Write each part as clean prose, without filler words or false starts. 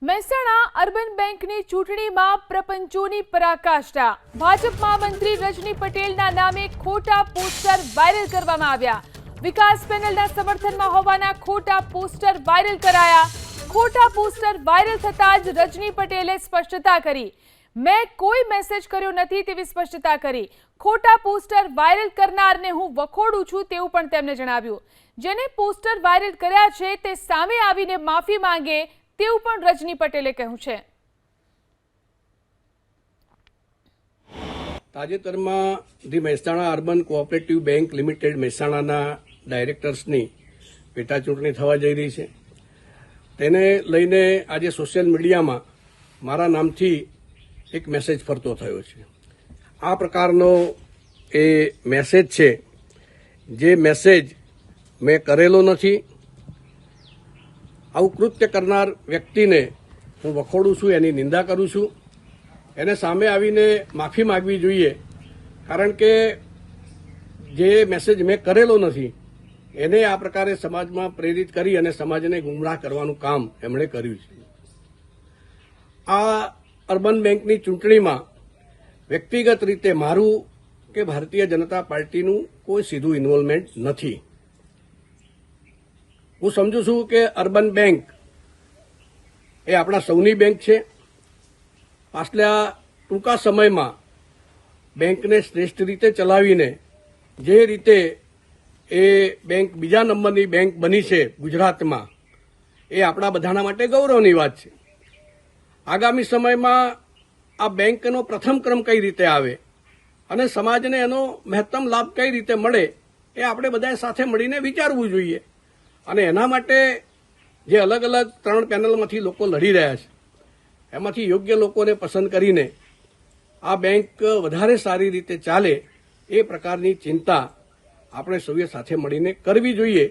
Mehsana urban બેંકની ચૂંટણીમાં પ્રપંચોની પરાકાષ્ઠા। ભાજપમાં મંત્રી રજની પટેલના નામે ખોટા પોસ્ટર વાયરલ કરવામાં આવ્યા। વિકાસ પેનલના સમર્થનમાં હોવાના ખોટા પોસ્ટર વાયરલ કરાયા। ખોટા પોસ્ટર વાયરલ થતાં જ રજની પટેલે સ્પષ્ટતા કરી, મેં કોઈ મેસેજ કર્યો નથી તેવી સ્પષ્ટતા કરી। ખોટા પોસ્ટર વાયરલ કરનારને હું વખોડું છું તેવું પણ તેમણે જણાવ્યું। જેને પોસ્ટર વાયરલ કર્યા છે તે સામે આવીને માફી માંગે તેવું પણ રજની પટેલે કહ્યું છે। તાજેતરમાં the Mehsana urban cooperative bank limited મહેસાણાના ડાયરેક્ટર્સની પેટા ચૂંટણી થવા જઈ રહી છે। તેને લઈને આજે સોશિયલ મીડિયામાં મારા નામથી એક મેસેજ ફરતો થયો છે। આ પ્રકારનો એ મેસેજ છે, જે મેસેજ મેં કરેલો નથી। આવું કૃત્ય કરનાર વ્યક્તિને હું વખોડું છું, એની નિંદા કરું છું। એને સામે આવીને માફી માગવી જોઈએ, કારણ કે જે મેસેજ મેં કરેલો નથી એને આ પ્રકારે સમાજમાં પ્રેરિત કરી અને સમાજને ગુમરાહ કરવાનું કામ એમણે કર્યું છે। આ અર્બન બેંકની ચૂંટણીમાં વ્યક્તિગત રીતે મારું કે ભારતીય જનતા પાર્ટીનું કોઈ સીધું ઇન્વોલ્વમેન્ટ નથી। હું સમજુ છું કે અર્બન બેંક એ આપણા સૌની બેંક છે। પાછલા ટૂંકા સમયમાં બેંકને શ્રેષ્ઠ રીતે ચલાવીને જે રીતે એ બેંક બીજા નંબરની બેંક બની છે ગુજરાતમાં, એ આપણા બધાના માટે ગૌરવની વાત છે। આગામી સમયમાં આ બેંકનો પ્રથમ ક્રમ કઈ રીતે આવે અને સમાજને એનો મહત્તમ લાભ કઈ રીતે મળે એ આપણે બધાએ સાથે મળીને વિચારવું જોઈએ। અને એના માટે જે અલગ અલગ 3 પેનલમાંથી લોકો લડી રહ્યા છે, એમાંથી યોગ્ય લોકોને પસંદ કરીને આ બેંક વધારે સારી રીતે ચાલે એ પ્રકારની ચિંતા આપણે સૌએ સાથે મળીને કરવી જોઈએ,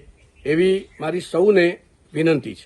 એવી મારી સૌને વિનંતી છે।